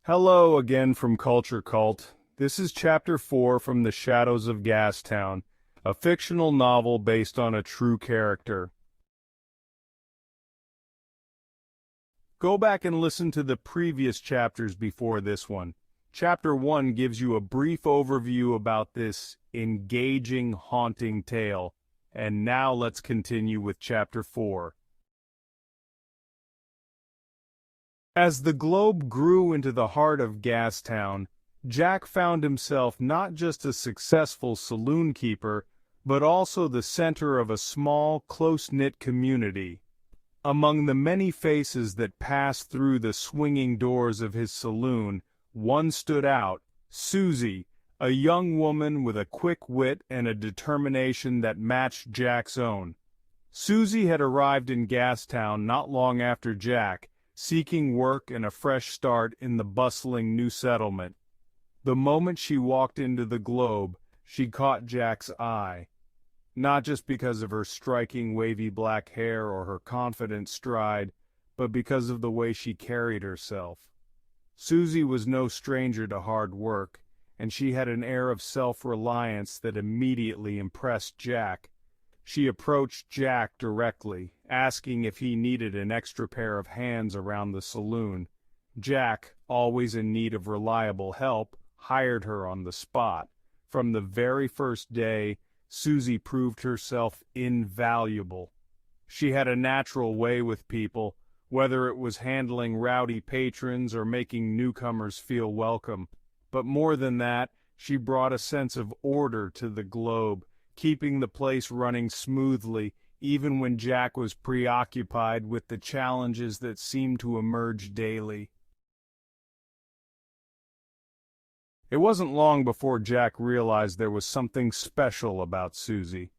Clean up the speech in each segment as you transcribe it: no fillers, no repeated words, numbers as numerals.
Hello again from Culture Cult. This is Chapter 4 from The Shadows of Gastown, a fictional novel based on a true character. Go back and listen to the previous chapters before this one. Chapter 1 gives you a brief overview about this engaging, haunting tale. And now let's continue with Chapter 4. As the globe grew into the heart of Gastown, Jack found himself not just a successful saloon keeper, but also the center of a small, close-knit community. Among the many faces that passed through the swinging doors of his saloon, one stood out, Suzy, a young woman with a quick wit and a determination that matched Jack's own. Suzy had arrived in Gastown not long after Jack, seeking work and a fresh start in the bustling new settlement. The moment she walked into the globe, she caught Jack's eye. Not just because of her striking wavy black hair or her confident stride, but because of the way she carried herself. Suzy was no stranger to hard work, and she had an air of self-reliance that immediately impressed Jack. She approached Jack directly, asking if he needed an extra pair of hands around the saloon. Jack, always in need of reliable help, hired her on the spot. From the very first day, Suzy proved herself invaluable. She had a natural way with people, whether it was handling rowdy patrons or making newcomers feel welcome. But more than that, she brought a sense of order to the globe, keeping the place running smoothly, even when Jack was preoccupied with the challenges that seemed to emerge daily. It wasn't long before Jack realized there was something special about Suzy.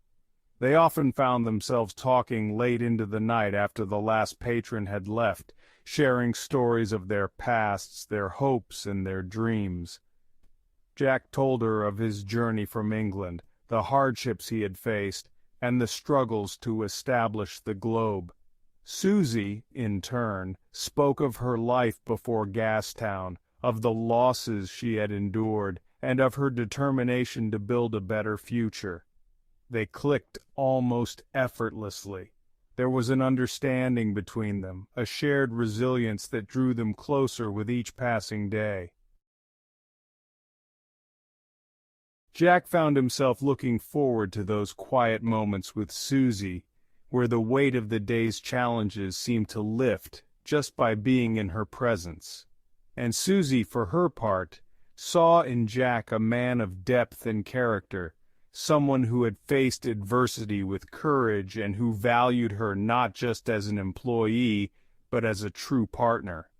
They often found themselves talking late into the night after the last patron had left, sharing stories of their pasts, their hopes, and their dreams. Jack told her of his journey from England, the hardships he had faced, and the struggles to establish the globe. Suzy, in turn, spoke of her life before Gastown, of the losses she had endured, and of her determination to build a better future. They clicked almost effortlessly. There was an understanding between them, a shared resilience that drew them closer with each passing day. Jack found himself looking forward to those quiet moments with Suzy, where the weight of the day's challenges seemed to lift just by being in her presence. And Suzy, for her part, saw in Jack a man of depth and character, someone who had faced adversity with courage and who valued her not just as an employee, but as a true partner.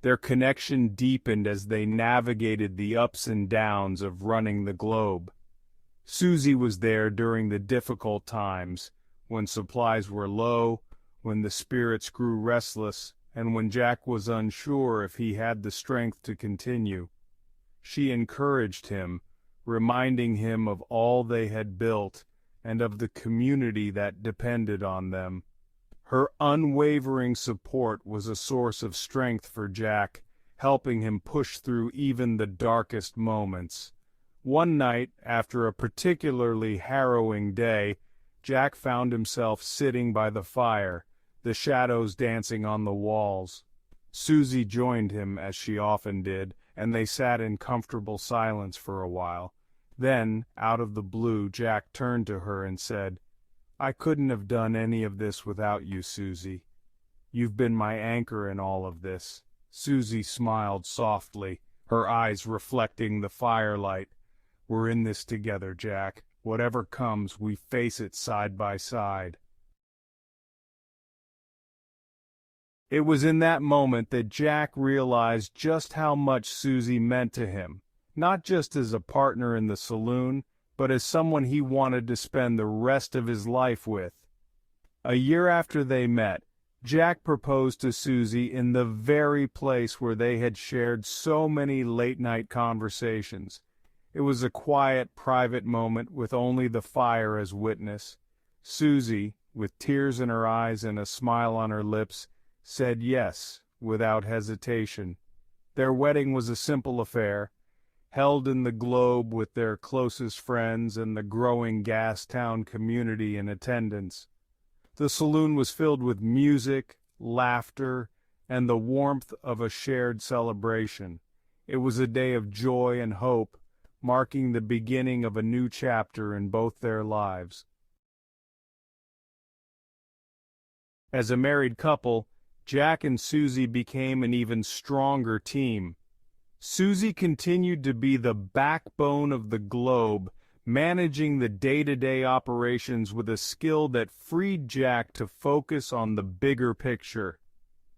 Their connection deepened as they navigated the ups and downs of running the globe. Suzy was there during the difficult times, when supplies were low, when the spirits grew restless, and when Jack was unsure if he had the strength to continue. She encouraged him, reminding him of all they had built and of the community that depended on them. Her unwavering support was a source of strength for Jack, helping him push through even the darkest moments. One night, after a particularly harrowing day, Jack found himself sitting by the fire, the shadows dancing on the walls. Suzy joined him, as she often did, and they sat in comfortable silence for a while. Then, out of the blue, Jack turned to her and said, "I couldn't have done any of this without you, Suzy. You've been my anchor in all of this." Suzy smiled softly, her eyes reflecting the firelight. "We're in this together, Jack. Whatever comes, we face it side by side." It was in that moment that Jack realized just how much Suzy meant to him, not just as a partner in the saloon, but as someone he wanted to spend the rest of his life with. A year after they met, Jack proposed to Suzy in the very place where they had shared so many late-night conversations. It was a quiet, private moment with only the fire as witness. Suzy, with tears in her eyes and a smile on her lips, said yes, without hesitation. Their wedding was a simple affair, held in the Globe with their closest friends and the growing Gastown community in attendance. The saloon was filled with music, laughter, and the warmth of a shared celebration. It was a day of joy and hope, marking the beginning of a new chapter in both their lives. As a married couple, Jack and Suzy became an even stronger team. Suzy continued to be the backbone of the Globe, managing the day-to-day operations with a skill that freed Jack to focus on the bigger picture.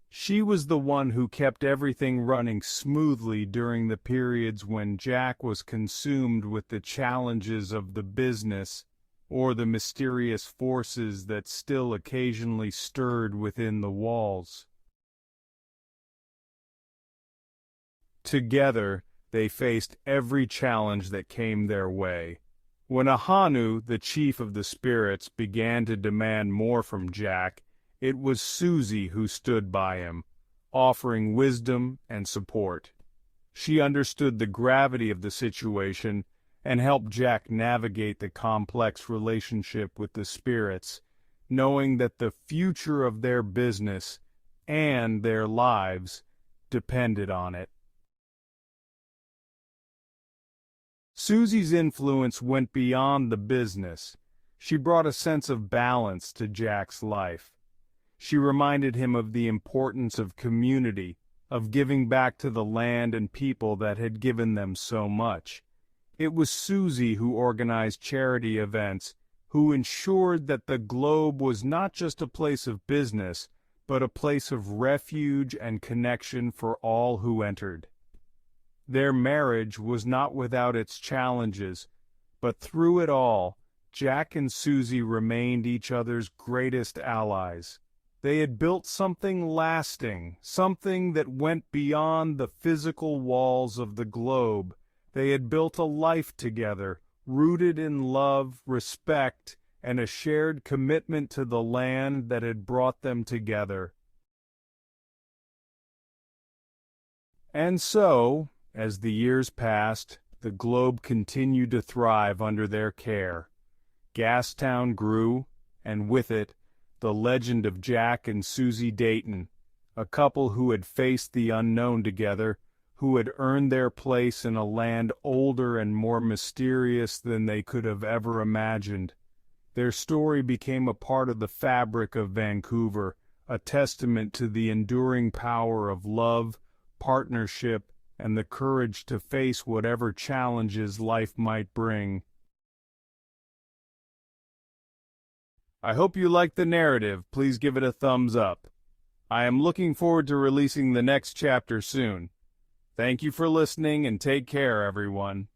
She was the one who kept everything running smoothly during the periods when Jack was consumed with the challenges of the business or the mysterious forces that still occasionally stirred within the walls. Together, they faced every challenge that came their way. When Ahanu, the chief of the spirits, began to demand more from Jack, it was Suzy who stood by him, offering wisdom and support. She understood the gravity of the situation and helped Jack navigate the complex relationship with the spirits, knowing that the future of their business and their lives depended on it. Suzy's influence went beyond the business. She brought a sense of balance to Jack's life. She reminded him of the importance of community, of giving back to the land and people that had given them so much. It was Suzy who organized charity events, who ensured that the Globe was not just a place of business, but a place of refuge and connection for all who entered. Their marriage was not without its challenges, but through it all, Jack and Suzy remained each other's greatest allies. They had built something lasting, something that went beyond the physical walls of the Globe. They had built a life together, rooted in love, respect, and a shared commitment to the land that had brought them together. And so, as the years passed, the Globe continued to thrive under their care. Gastown grew, and with it, the legend of Jack and Suzy Dayton, a couple who had faced the unknown together, who had earned their place in a land older and more mysterious than they could have ever imagined. Their story became a part of the fabric of Vancouver, a testament to the enduring power of love, partnership, and the courage to face whatever challenges life might bring. I hope you liked the narrative. Please give it a thumbs up. I am looking forward to releasing the next chapter soon. Thank you for listening and take care, everyone.